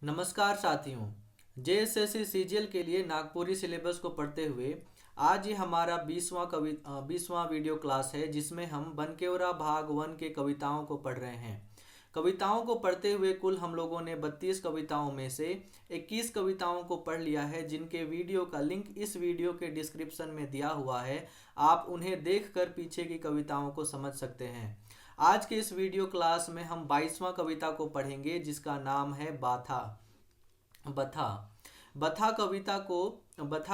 नमस्कार साथियों। JSSC CGL के लिए नागपुरी सिलेबस को पढ़ते हुए आज ये हमारा 20वां वीडियो क्लास है, जिसमें हम बनकेवरा भाग 1 के कविताओं को पढ़ रहे हैं। कविताओं को पढ़ते हुए कुल हम लोगों ने 32 कविताओं में से 21 कविताओं को पढ़ लिया है, जिनके वीडियो का लिंक इस वीडियो के डिस्क्रिप्शन में दिया हुआ है। आप उन्हें देखकर पीछे की कविताओं को समझ सकते हैं। आज के इस वीडियो क्लास में हम 22वां कविता को पढ़ेंगे, जिसका नाम है बाथा। बथा। बथा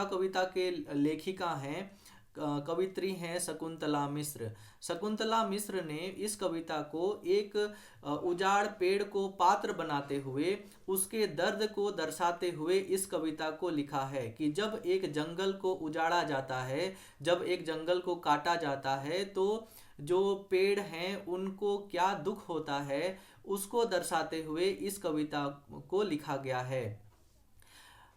कविता के लेखिका हैं, कवित्री हैं शकुंतला मिश्र। शकुंतला मिश्र ने इस कविता को एक उजाड़ पेड़ को पात्र बनाते हुए उसके दर्द को दर्शाते हुए इस कविता को लिखा है कि जब एक जंगल को उजाड़ा जाता है, जब एक जंगल को काटा जाता है, तो जो पेड़ हैं उनको क्या दुख होता है, उसको दर्शाते हुए इस कविता को लिखा गया है।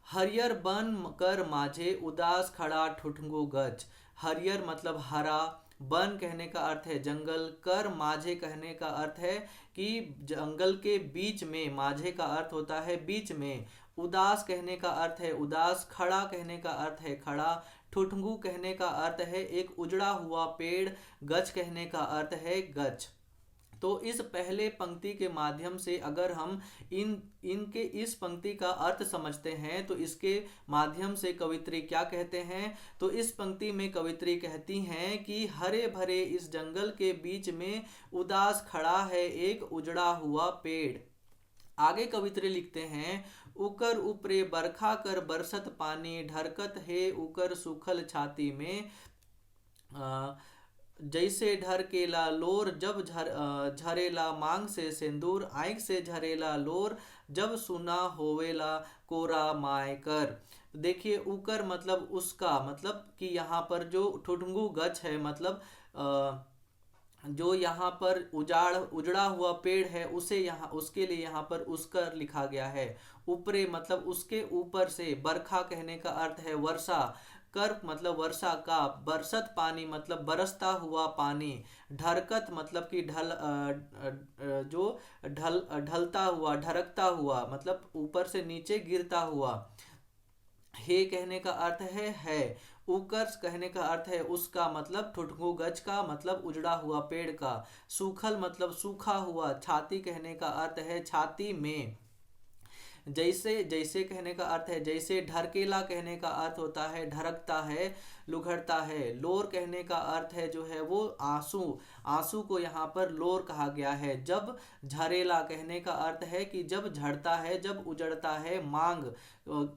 हरियर बन कर माझे उदास खड़ा ठुठंगो गज। हरियर मतलब हरा, बन कहने का अर्थ है जंगल, कर माझे कहने का अर्थ है कि जंगल के बीच में, माझे का अर्थ होता है बीच में, उदास कहने का अर्थ है उदास, खड़ा कहने का अर्थ है खड़ा, ठुठंगू कहने का अर्थ है एक उजड़ा हुआ पेड़, गज कहने का अर्थ है गज। तो इस पहले पंक्ति के माध्यम से अगर हम इनके इस पंक्ति का अर्थ समझते हैं तो इसके माध्यम से कवित्री क्या कहते हैं, तो इस पंक्ति में कवित्री कहती हैं कि हरे भरे इस जंगल के बीच में उदास खड़ा है एक उजड़ा हुआ पेड़। आगे कवित्री लिखते हैं, उकर उपरे बरखा कर बरसत पानी, ढरकत है उकर सुखल छाती में। जैसे ढरकेला लोर जब झरेला मांग से सिंदूर, आँख से झरेला लोर जब सुना होवेला कोरा माय कर। देखिए, उकर मतलब उसका, मतलब कि यहाँ पर जो ठुठंगू गच है, मतलब जो यहाँ पर उजड़ा हुआ पेड़ है, उसे यहाँ, उसके लिए यहाँ पर उसकर लिखा गया है। ऊपरे मतलब उसके ऊपर से, बरखा कहने का अर्थ है वर्षा, कर मतलब वर्षा का, बरसत पानी मतलब बरसता हुआ पानी, ढरकत मतलब कि जो ढलता हुआ, ढरकता हुआ मतलब ऊपर से नीचे गिरता हुआ। हे कहने का अर्थ है, उकर्ष कहने का अर्थ है उसका, मतलब ठुठगु गज का मतलब उजड़ा हुआ पेड़ का, सूखल मतलब सूखा हुआ, छाती कहने का अर्थ है छाती में, जैसे जैसे कहने का अर्थ है जैसे, ढरकेला कहने का अर्थ होता है ढरकता है, लुघड़ता है, लोर कहने का अर्थ है जो है वो आंसू, आंसू को यहाँ पर लोर कहा गया है। जब झरेला कहने का अर्थ है कि जब झड़ता है, जब उजड़ता है, मांग,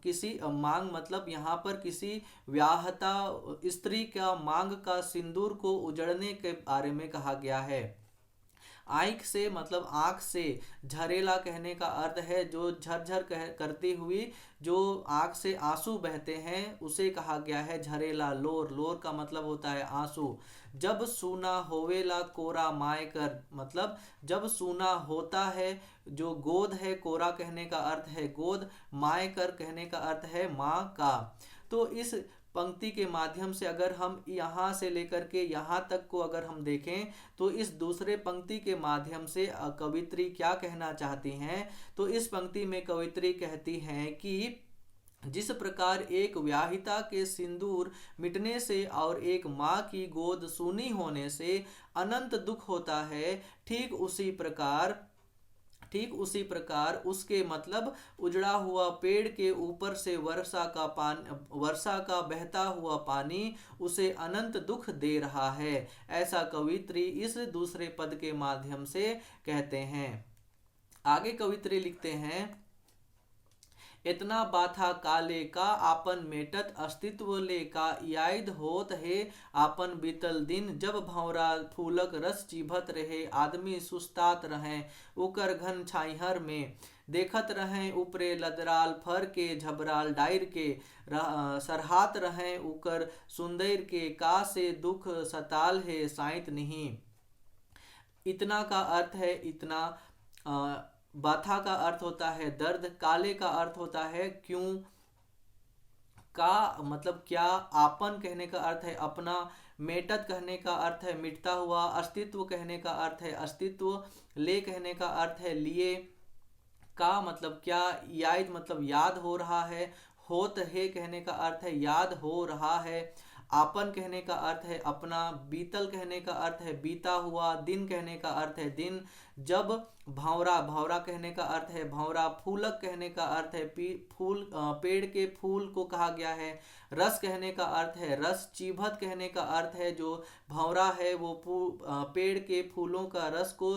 किसी मांग मतलब यहाँ पर किसी व्याहता स्त्री का मांग का सिंदूर को उजड़ने के बारे में कहा गया है। आँख से मतलब आँख से, झरेला कहने का अर्थ है जो झरझर करती हुई, जो आँख से आंसू बहते हैं उसे कहा गया है झरेला। लोर, लोर का मतलब होता है आंसू। जब सूना होवेला कोरा माय कर, मतलब जब सूना होता है, जो गोद है, कोरा कहने का अर्थ है गोद, माय कर कहने का अर्थ है माँ का। तो इस पंक्ति के माध्यम से अगर हम यहाँ से लेकर के यहाँ तक को अगर हम देखें, तो इस दूसरे पंक्ति के माध्यम से कवित्री क्या कहना चाहती हैं, तो इस पंक्ति में कवित्री कहती हैं कि जिस प्रकार एक व्याहिता के सिंदूर मिटने से और एक माँ की गोद सूनी होने से अनंत दुख होता है, ठीक उसी प्रकार उसके मतलब उजड़ा हुआ पेड़ के ऊपर से वर्षा का बहता हुआ पानी उसे अनंत दुख दे रहा है। ऐसा कवित्री इस दूसरे पद के माध्यम से कहते हैं। आगे कवित्री लिखते हैं, इतना बाथा काले का आपन मेटत, अस्तित्व ले का याद होत है आपन बीतल दिन, जब भंवरा फूलक रस चिभत रहे आदमी सुस्तात रहे उकर घन छाइहर में, देखत रहें ऊपरे लदराल फर के झबराल डायर के, सरहात रहें उकर सुंदर के, का से दुख सताल है साइत नहीं। इतना का अर्थ है इतना, बाथा का अर्थ होता है दर्द, काले का अर्थ होता है क्यों, का मतलब क्या, आपन कहने का अर्थ है अपना, मेटत कहने का अर्थ है मिटता हुआ, अस्तित्व कहने का अर्थ है अस्तित्व, ले कहने का अर्थ है लिए, का मतलब क्या, याद मतलब याद हो रहा है, होत है कहने का अर्थ है याद हो रहा है, आपन कहने का अर्थ है अपना, बीतल कहने का अर्थ है बीता हुआ, दिन कहने का अर्थ है दिन, जब भंवरा, भंवरा कहने का अर्थ है भंवरा, फूलक कहने का अर्थ है फूल, पेड़ के फूल को कहा गया है, रस कहने का अर्थ है रस, चीभत कहने का अर्थ है जो भंवरा है वो पेड़ के फूलों का रस को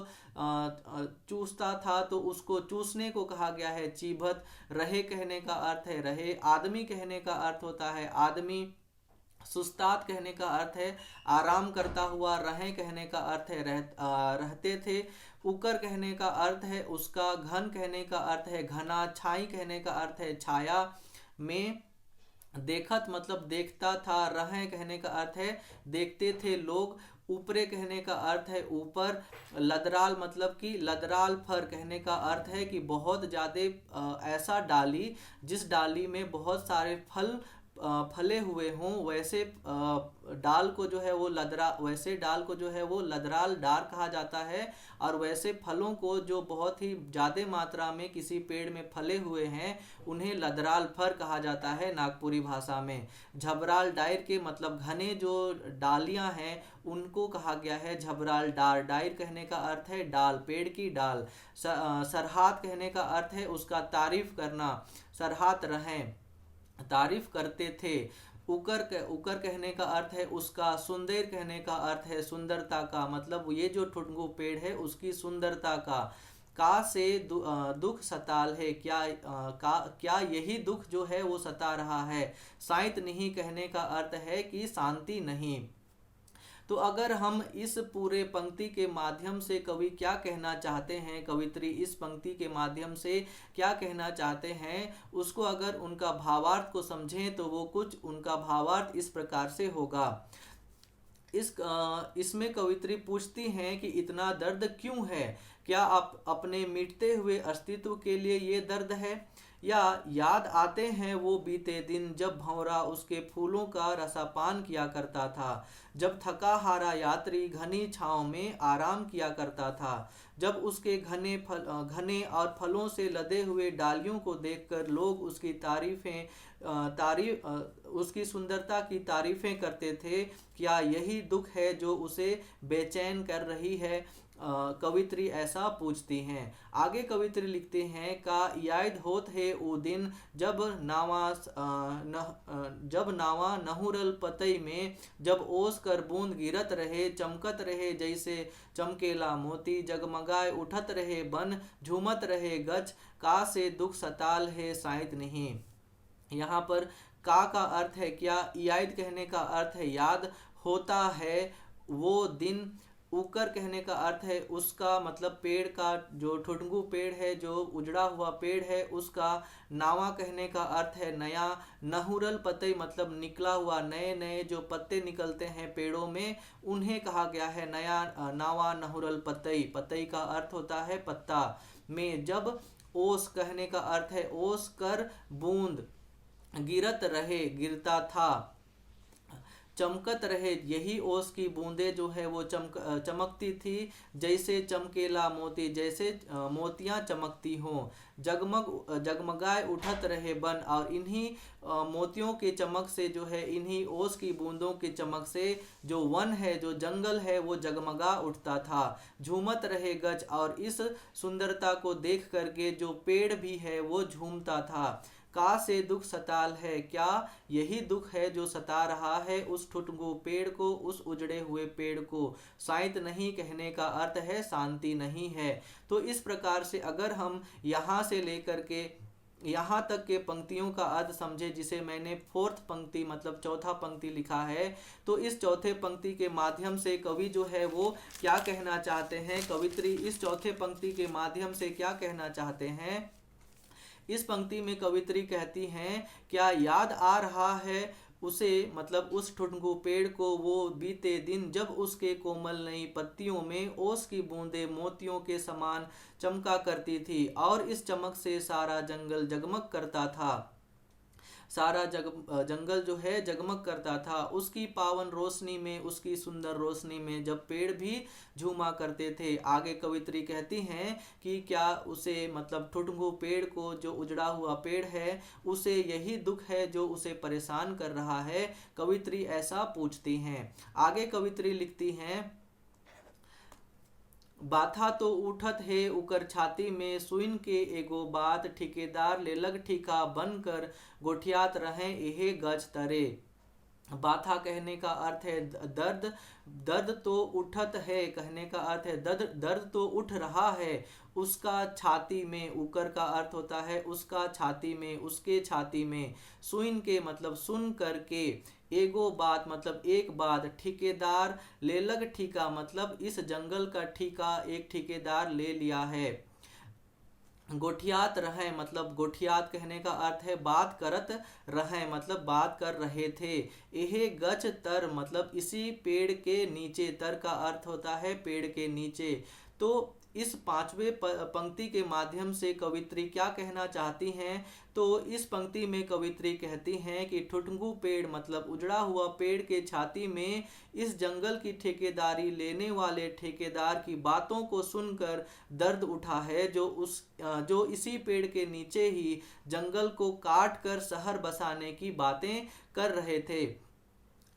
चूसता था तो उसको चूसने को कहा गया है चीभत, रहे कहने का अर्थ है रहे, आदमी कहने का अर्थ होता है आदमी, सुस्ताद कहने का अर्थ है आराम करता हुआ, रहें कहने का अर्थ है रहते थे, उकर कहने का अर्थ है उसका, घन कहने का अर्थ है घना, छाई कहने का अर्थ है छाया में, देखत मतलब देखता था, रहें कहने का अर्थ है देखते थे लोग, ऊपरे कहने का अर्थ है ऊपर, लदराल मतलब कि लदराल फर कहने का अर्थ है कि बहुत ज़्यादा ऐसा डाली जिस डाली में बहुत सारे फल फले हुए हों, वैसे डाल को जो है वो लदरा, वैसे डाल को जो है वो लदराल डार कहा जाता है, और वैसे फलों को जो बहुत ही ज़्यादा मात्रा में किसी पेड़ में फले हुए हैं उन्हें लदराल फर कहा जाता है नागपुरी भाषा में। झबराल डायर के मतलब घने जो डालियां हैं उनको कहा गया है झबराल डार, डायर कहने का अर्थ है डाल, पेड़ की डाल, सरहात कहने का अर्थ है उसका तारीफ करना, सरहात रहें तारीफ करते थे, उकर कहने का अर्थ है उसका, सुंदर कहने का अर्थ है सुंदरता का, मतलब ये जो ठुटंगू पेड़ है उसकी सुंदरता का से दुख सताल है, क्या यही दुख जो है वो सता रहा है, शांत नहीं कहने का अर्थ है कि शांति नहीं। तो अगर हम इस पूरे पंक्ति के माध्यम से कवि क्या कहना चाहते हैं, कवित्री इस पंक्ति के माध्यम से क्या कहना चाहते हैं, उसको अगर उनका भावार्थ को समझें तो वो कुछ उनका भावार्थ इस प्रकार से होगा। इसमें कवित्री पूछती हैं कि इतना दर्द क्यों है, क्या आप अपने मिटते हुए अस्तित्व के लिए ये दर्द है, या याद आते हैं वो बीते दिन जब भंवरा उसके फूलों का रसापान किया करता था, जब थका हारा यात्री घनी छांव में आराम किया करता था, जब उसके घने और फलों से लदे हुए डालियों को देखकर लोग उसकी उसकी सुंदरता की तारीफें करते थे, क्या यही दुख है जो उसे बेचैन कर रही है। कवित्री ऐसा पूछती हैं। आगे कवित्री लिखते हैं का याद होत है वो दिन जब नावा नहुरल पतई में, जब ओस कर बूंद गिरत रहे, चमकत रहे जैसे चमकेला मोती, जगमगाए उठत रहे बन, झूमत रहे गच, का से दुख सताल है शायद नहीं। यहाँ पर का अर्थ है क्या, याद कहने का अर्थ है याद, होता है वो दिन, उकर कहने का अर्थ है उसका, मतलब पेड़ का जो ठुटंगू पेड़ है जो उजड़ा हुआ पेड़ है उसका, नावा कहने का अर्थ है नया, नहुरल पतई मतलब निकला हुआ, नए नए जो पत्ते निकलते हैं पेड़ों में उन्हें कहा गया है नया, नावा नहुरल पतई, पतई का अर्थ होता है पत्ता में, जब ओस कहने का अर्थ है ओस कर बूंद, गिरत रहे गिरता था, चमकत रहे यही ओस की बूंदें जो है वो चमकती थी, जैसे चमकेला मोती जैसे मोतियां चमकती हों, जगमगाए उठत रहे बन, और इन्हीं मोतियों के चमक से जो है, इन्हीं ओस की बूंदों के चमक से जो वन है जो जंगल है वो जगमगा उठता था, झूमत रहे गज, और इस सुंदरता को देख करके जो पेड़ भी है वो झूमता था, का से दुख सताल है, क्या यही दुख है जो सता रहा है उस ठुटंगू पेड़ को, उस उजड़े हुए पेड़ को, शांत नहीं कहने का अर्थ है शांति नहीं है। तो इस प्रकार से अगर हम यहाँ से लेकर के यहाँ तक के पंक्तियों का अर्थ समझे, जिसे मैंने फोर्थ पंक्ति मतलब चौथा पंक्ति लिखा है, तो इस चौथे पंक्ति के माध्यम से कवि जो है वो क्या कहना चाहते हैं, कवित्री इस चौथे पंक्ति के माध्यम से क्या कहना चाहते हैं। इस पंक्ति में कवित्री कहती हैं क्या याद आ रहा है उसे, मतलब उस ठुटंगू पेड़ को वो बीते दिन जब उसके कोमल नई पत्तियों में ओस की बूंदें मोतियों के समान चमका करती थी और इस चमक से सारा जंगल जगमग करता था। सारा जंगल जो है जगमग करता था। उसकी पावन रोशनी में, उसकी सुंदर रोशनी में जब पेड़ भी झूमा करते थे। आगे कवित्री कहती हैं कि क्या उसे मतलब ठुठुंगू पेड़ को, जो उजड़ा हुआ पेड़ है, उसे यही दुख है जो उसे परेशान कर रहा है? कवित्री ऐसा पूछती हैं। आगे कवित्री लिखती हैं, बाथा तो उठत है उकर छाती में, सुइन के एगो बात, ठेकेदार ले लग ठीका बनकर, गोठियात रहे एहे गज तरे। बाथा कहने का अर्थ है दर्द। दर्द तो उठत है कहने का अर्थ है दर्द, दर्द तो उठ रहा है उसका छाती में। उकर का अर्थ होता है उसका छाती में, उसके छाती में। सुइन के मतलब सुन करके, एगो बात मतलब एक बात, ठेकेदार ले लग ठीका मतलब इस जंगल का ठीका एक ठेकेदार ले लिया है। गोठियात रहे मतलब, गोठियात कहने का अर्थ है बात करत रहे मतलब बात कर रहे थे। एहे गच तर मतलब इसी पेड़ के नीचे, तर का अर्थ होता है पेड़ के नीचे। तो इस पांचवें पंक्ति के माध्यम से कवित्री क्या कहना चाहती हैं? तो इस पंक्ति में कवित्री कहती हैं कि ठुठुंगू पेड़ मतलब उजड़ा हुआ पेड़ के छाती में इस जंगल की ठेकेदारी लेने वाले ठेकेदार की बातों को सुनकर दर्द उठा है, जो इसी पेड़ के नीचे ही जंगल को काट कर शहर बसाने की बातें कर रहे थे।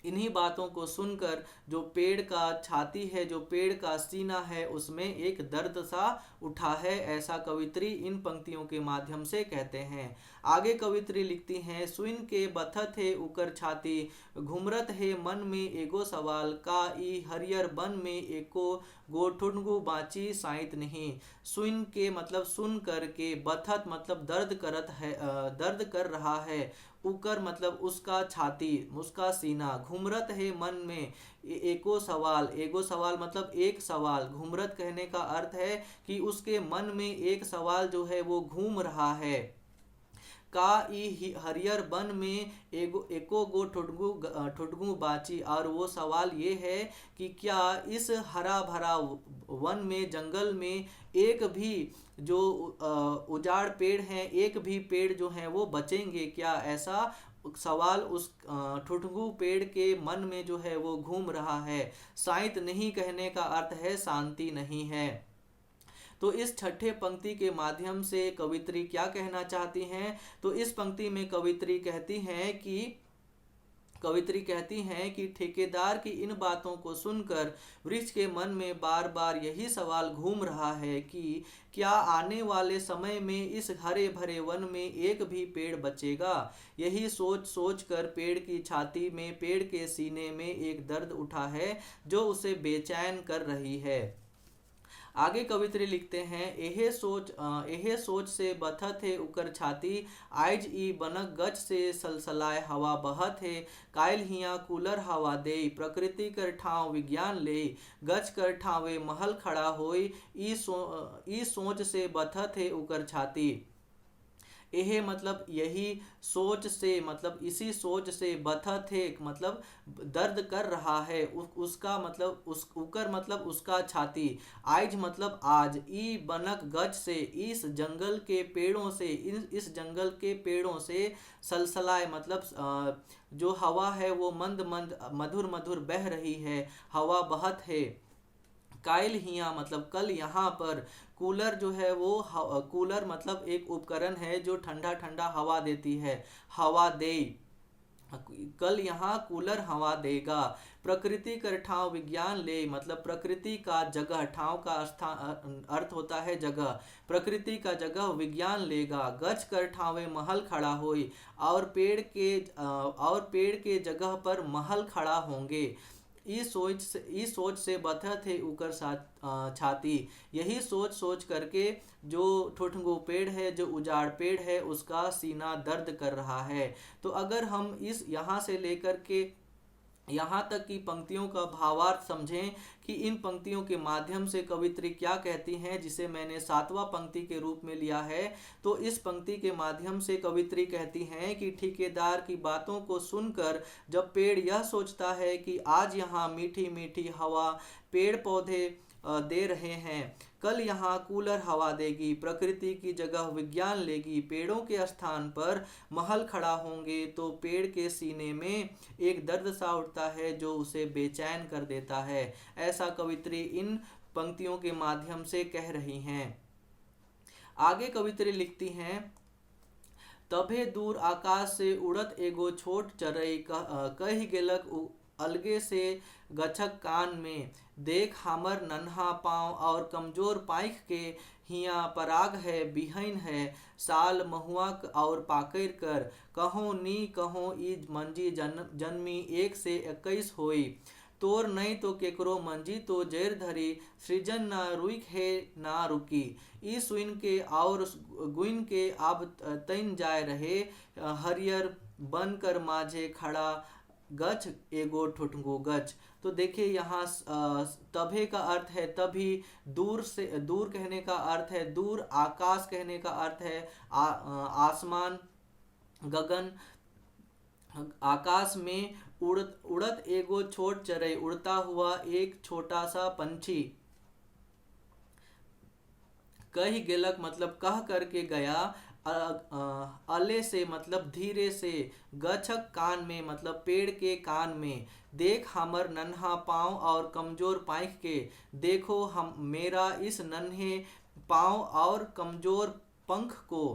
इन्हीं बातों को सुनकर जो पेड़ का छाती है, जो पेड़ का सीना है, उसमें एक दर्द सा उठा है, ऐसा कवित्री इन पंक्तियों के माध्यम से कहते हैं। आगे कवित्री लिखती हैं, सुइन के बथत है उकर छाती, घुमरत है मन में एगो सवाल, का ई हरियर बन में एको गो ठुनगु बाची साइत नहीं। सुइन के मतलब सुन करके, बथत मतलब दर्द करत है, दर्द कर रहा है। उकर मतलब उसका छाती, उसका सीना। घुमरत है मन में एको सवाल, एगो सवाल मतलब एक सवाल। घुमरत कहने का अर्थ है कि उसके मन में एक सवाल जो है वो घूम रहा है। का ई हरियर बन में एको गो ठुटगु बाची, और वो सवाल ये है कि क्या इस हरा भरा वन में, जंगल में एक भी जो उजाड़ पेड़ हैं, एक भी पेड़ जो हैं वो बचेंगे क्या? ऐसा सवाल उस ठुठगु पेड़ के मन में जो है वो घूम रहा है। शांत नहीं कहने का अर्थ है शांति नहीं है। तो इस छठे पंक्ति के माध्यम से कवित्री क्या कहना चाहती हैं? तो इस पंक्ति में कवित्री कहती हैं कि ठेकेदार की इन बातों को सुनकर वृक्ष के मन में बार बार यही सवाल घूम रहा है कि क्या आने वाले समय में इस हरे भरे वन में एक भी पेड़ बचेगा? यही सोच सोच कर पेड़ की छाती में, पेड़ के सीने में एक दर्द उठा है जो उसे बेचैन कर रही है। आगे कवित्री लिखते हैं, एहे सोच से बथत है उकर छाती, आइज ई बनक गच से सलसलाए हवा बहत है, कायल हिया कूलर हवा दे, प्रकृति कर ठाव विज्ञान ले, गच कर ठावे महल खड़ा होई, ई सोच से बथत है उकर छाती। यह मतलब यही सोच से मतलब इसी सोच से बथत है मतलब दर्द कर रहा है। उसका मतलब उकर मतलब उसका छाती, आइज मतलब आज, ई बनक गज से इस जंगल के पेड़ों से, इस जंगल के पेड़ों से, सलसलाए मतलब जो हवा है वो मंद मंद मधुर मधुर बह रही है, हवा बहत है। कायल हिया मतलब कल यहाँ पर, कूलर जो है वो कूलर मतलब एक उपकरण है जो ठंडा ठंडा हवा देती है, हवा दे, कल यहाँ कूलर हवा देगा। प्रकृति कर ठाव विज्ञान ले मतलब प्रकृति का जगह, ठाव का स्थान अर्थ होता है जगह, प्रकृति का जगह विज्ञान लेगा। गच कर ठावे महल खड़ा होई, और पेड़ के जगह पर महल खड़ा होंगे। इस सोच से बथत है उकर छाती, यही सोच सोच करके जो ठुठगो पेड़ है, जो उजाड़ पेड़ है, उसका सीना दर्द कर रहा है। तो अगर हम इस यहाँ से लेकर के यहाँ तक की पंक्तियों का भावार्थ समझें कि इन पंक्तियों के माध्यम से कवित्री क्या कहती हैं, जिसे मैंने सातवां पंक्ति के रूप में लिया है, तो इस पंक्ति के माध्यम से कवित्री कहती हैं कि ठेकेदार की बातों को सुनकर जब पेड़ यह सोचता है कि आज यहाँ मीठी मीठी हवा, पेड़ पौधे दे रहे हैं। कल यहाँ कूलर हवा देगी, प्रकृति की जगह विज्ञान लेगी, पेड़ों के स्थान पर महल खड़ा होंगे तो पेड़ के सीने में एक दर्द सा उठता है जो उसे बेचैन कर देता है। ऐसा कवित्री इन पंक्तियों के माध्यम से कह रही हैं। आगे कवित्री लिखती हैं, तभे दूर आकाश से उड़त एगो छोट चरई कही गेलक अलगे से गछक कान में, देख हमर नन्हा पाँव और कमजोर पाँख के हिया पराग है बिहन है, साल महुआ और पाकर कर, कहो नी कहो ई मंजी जन्मी 1 से 21 होई, तोर नहीं तो केकरो मंजी तो जैर धरी, सृजन ना रुक है ना रुकी, ई सुइन के और गुइन के अब तैन जाए रहे, हरियर बन कर माझे खड़ा गछ एगो ठुठगो गछ। तो देखिए यहाँ तभे का अर्थ है तभी, दूर से दूर कहने का अर्थ है दूर, आकाश कहने का अर्थ है आसमान गगन, आकाश में उड़त एगो छोट चरई उड़ता हुआ एक छोटा सा पंछी, कही गेलक मतलब कह करके गया, अले से मतलब धीरे से, गछक कान में मतलब पेड़ के कान में, देख हमर नन्हा पाँव और कमजोर पाँख के, देखो हम मेरा इस नन्हे पाँव और कमजोर पंख को,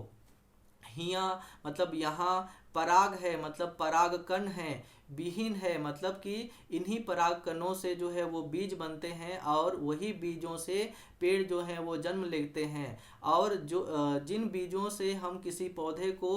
हिया मतलब यहाँ, पराग है मतलब पराग कण है, विहीन है मतलब कि इन्हीं पराग कणों से जो है वो बीज बनते हैं और वही बीजों से पेड़ जो है वो जन्म लेते हैं। और जो जिन बीजों से हम किसी पौधे को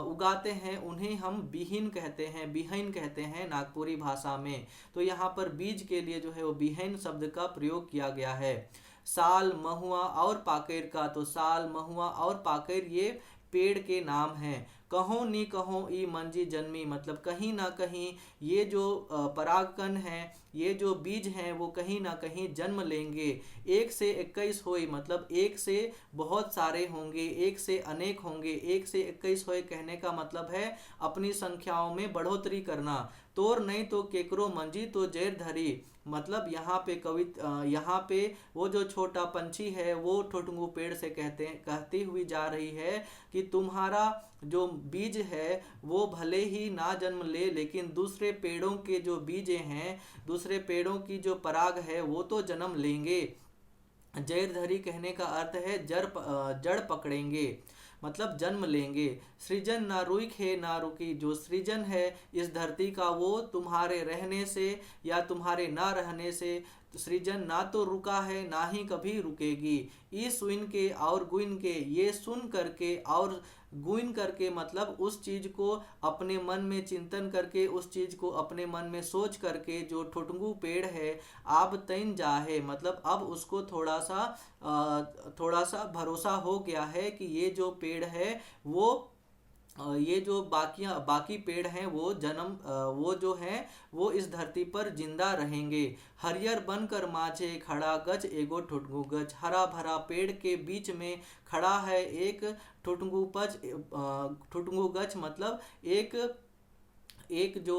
उगाते हैं उन्हें हम बिहीन कहते हैं, बिहन कहते हैं नागपुरी भाषा में। तो यहाँ पर बीज के लिए जो है वो बिहन शब्द का प्रयोग किया गया है। साल महुआ और पाकेर का, तो साल महुआ और पाकेर ये पेड़ के नाम हैं। कहो नी कहो ई मंजी जन्मी मतलब कहीं ना कहीं ये जो परागकण हैं, ये जो बीज हैं वो कहीं ना कहीं जन्म लेंगे। 1 से 21 होई मतलब 1 से बहुत सारे होंगे, 1 से अनेक होंगे। 1 से 21 होए कहने का मतलब है अपनी संख्याओं में बढ़ोतरी करना। तोर नहीं तो केकरो मंजी तो जैर धरी मतलब यहाँ पे वो जो छोटा पंछी है वो ठोठंगू पेड़ से कहती हुई जा रही है कि तुम्हारा जो बीज है वो भले ही ना जन्म ले, लेकिन दूसरे पेड़ों के जो बीजे हैं, दूसरे पेड़ों की जो पराग है वो तो जन्म लेंगे। जैरधरी कहने का अर्थ है जड़ पकड़ेंगे मतलब जन्म लेंगे। सृजन ना रुक है ना रुकी, जो सृजन है इस धरती का वो तुम्हारे रहने से या तुम्हारे ना रहने से, सृजन ना तो रुका है ना ही कभी रुकेगी। ई सुन के और गुइन के, ये सुन करके और गुइन करके मतलब उस चीज को अपने मन में चिंतन करके, उस चीज को अपने मन में सोच करके जो ठुठंगू पेड़ है आप तैन जाहे मतलब अब उसको थोड़ा सा भरोसा हो गया है कि ये जो पेड़ है वो ये जो बाकी पेड़ हैं वो जो हैं वो इस धरती पर जिंदा रहेंगे। हरियर बनकर माझे खड़ा गछ एगो ठुठगु गछ, हरा भरा पेड़ के बीच में खड़ा है एक ठुठगु गछ मतलब एक जो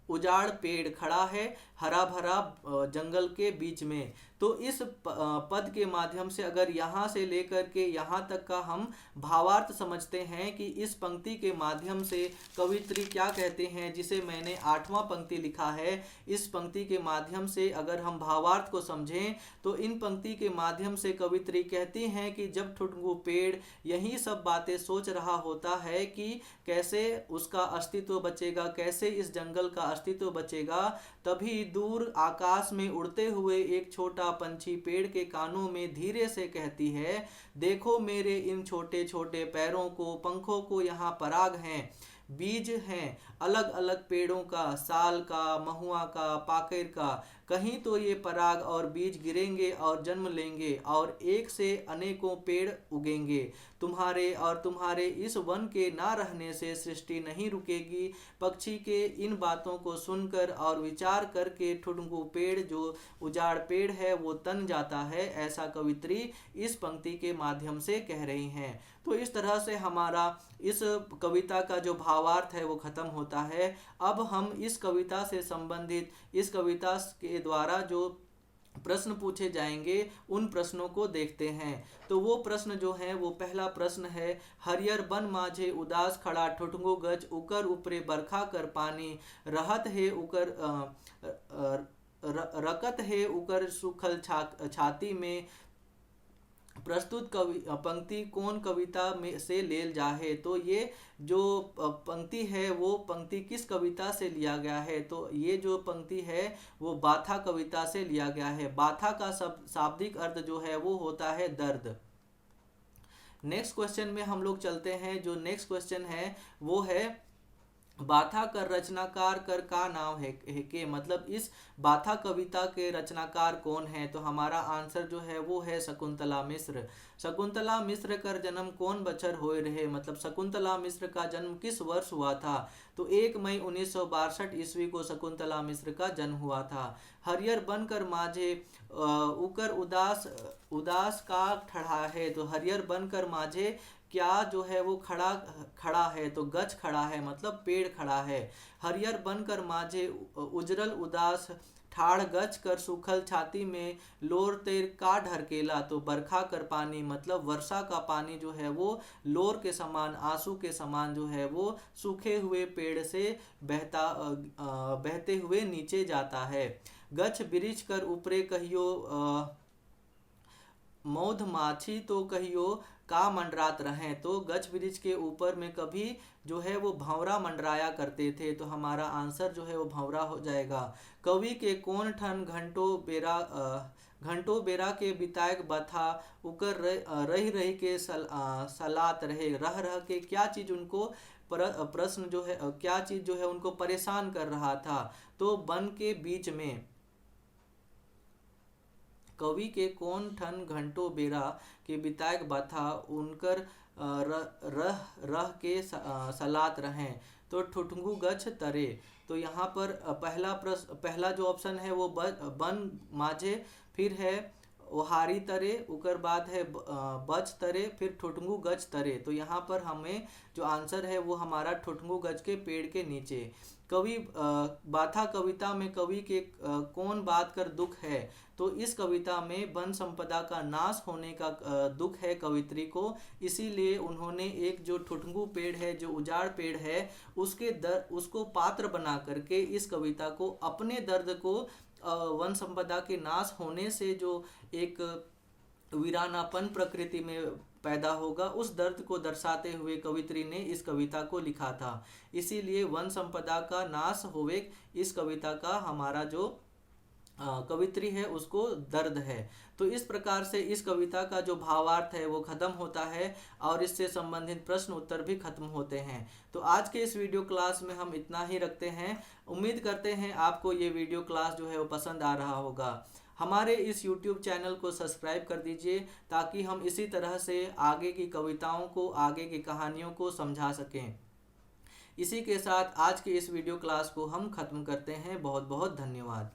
उजाड़ पेड़ खड़ा है हरा भरा जंगल के बीच में। तो इस पद के माध्यम से अगर यहाँ से लेकर के यहाँ तक का हम भावार्थ समझते हैं कि इस पंक्ति के माध्यम से कवित्री क्या कहते हैं, जिसे मैंने 8वां पंक्ति लिखा है, इस पंक्ति के माध्यम से अगर हम भावार्थ को समझें तो इन पंक्ति के माध्यम से कवित्री कहती हैं कि जब ठुठगु पेड़ यही सब बातें सोच रहा होता है कि कैसे उसका अस्तित्व बचेगा, कैसे इस जंगल का अस्तित्व बचेगा, तभी दूर आकाश में उड़ते हुए एक छोटा पंछी पेड़ के कानों में धीरे से कहती है, देखो मेरे इन छोटे छोटे पैरों को, पंखों को, यहाँ पराग हैं, बीज हैं अलग अलग पेड़ों का, साल का, महुआ का, पाकेर का, कहीं तो ये पराग और बीज गिरेंगे और जन्म लेंगे और एक से अनेकों पेड़ उगेंगे। तुम्हारे इस वन के ना रहने से सृष्टि नहीं रुकेगी। पक्षी के इन बातों को सुनकर और विचार करके ठुठगु पेड़ जो उजाड़ पेड़ है वो तन जाता है, ऐसा कवित्री इस पंक्ति के माध्यम से कह रही हैं। तो इस तरह से हमारा इस कविता का जो भावार्थ है वो खत्म होता है। अब हम इस कविता से संबंधित, इस कविता के द्वारा जो प्रश्न पूछे जाएंगे, उन प्रश्नों को देखते हैं। तो वो प्रश्न जो है, वो पहला प्रश्न है, हरियर बन माझे उदास खड़ा ठुठंगो गज उकर ऊपरे बरखा कर पानी रहत है उकर रकत है उकर सुखल छाती में प्रस्तुत कवि पंक्ति कौन कविता में से लेल जाहे। तो ये जो पंक्ति है वो पंक्ति किस कविता से लिया गया है। तो ये जो पंक्ति है वो बाथा कविता से लिया गया है। बाथा का शाब्दिक अर्थ जो है वो होता है दर्द। नेक्स्ट क्वेश्चन में हम लोग चलते हैं। जो नेक्स्ट क्वेश्चन है वो है बाथा कर रचनाकार कर का नाम है के, मतलब इस बाथा कविता के रचनाकार कौन है। तो हमारा आंसर जो है वो है शकुंतला मिश्र। शकुंतला मिश्र कर जन्म कौन बछर होए रहे, मतलब शकुंतला मिश्र का जन्म किस वर्ष हुआ था। तो 1 मई 1962 ईस्वी को शकुंतला मिश्र का जन्म हुआ था। हरियर बनकर माझे उकर उदास उदास का ठड़ा है। तो हरियर बनकर माझे क्या जो है वो खड़ा खड़ा है, तो गछ खड़ा है, मतलब पेड़ खड़ा है। हरियर बनकर माझे उजरल उदास ठाड़ गच कर सूखल छाती में लोर तेर का ढरकेला। तो बरखा कर पानी, मतलब वर्षा का पानी जो है वो लोर के समान, आंसू के समान जो है वो सूखे हुए पेड़ से बहते हुए नीचे जाता है। गछ बिरिछ कर ऊपरे कहियो मौध माछी तो कहियो का मंडरात रहे। तो गछ वृक्ष के ऊपर में कभी जो है वो भंवरा मंडराया करते थे। तो हमारा आंसर जो है वो भंवरा हो जाएगा। कवि के कौन ठन घंटों बेरा के बिताएक बथा उकर रही रही के सलात रहे। रह रह के क्या चीज उनको प्रश्न जो है, क्या चीज जो है उनको परेशान कर रहा था। तो वन के बीच में कवि के कौन ठन घंटों बेरा के बिताएक बथा उनकर रह रह के सलात रहें। तो ठुठंगू गछ तरे। तो यहाँ पर पहला जो ऑप्शन है वो बन माझे, फिर है ओहारी तरे, उकर बाद है बच तरे, फिर ठुठंगू गछ तरे। तो यहाँ पर हमें जो आंसर है वो हमारा ठुठंगू गछ के पेड़ के नीचे। कवि बाथा कविता में कवि के कौन बात कर दुख है। तो इस कविता में वन संपदा का नाश होने का दुख है कवित्री को, इसीलिए उन्होंने एक जो ठुठंगू पेड़ है, जो उजाड़ पेड़ है, उसको पात्र बना करके इस कविता को, अपने दर्द को, वन संपदा के नाश होने से जो एक वीरानापन प्रकृति में पैदा होगा, उस दर्द को दर्शाते हुए कवित्री ने इस कविता को लिखा था। इसीलिए वन संपदा का नाश होवे इस कविता का हमारा जो कवित्री है उसको दर्द है। तो इस प्रकार से इस कविता का जो भावार्थ है वो खत्म होता है और इससे संबंधित प्रश्न उत्तर भी खत्म होते हैं। तो आज के इस वीडियो क्लास में हम इतना ही रखते हैं। उम्मीद करते हैं आपको ये वीडियो क्लास जो है वो पसंद आ रहा होगा। हमारे इस YouTube चैनल को सब्सक्राइब कर दीजिए ताकि हम इसी तरह से आगे की कविताओं को, आगे की कहानियों को समझा सकें। इसी के साथ आज के इस वीडियो क्लास को हम खत्म करते हैं। बहुत बहुत धन्यवाद।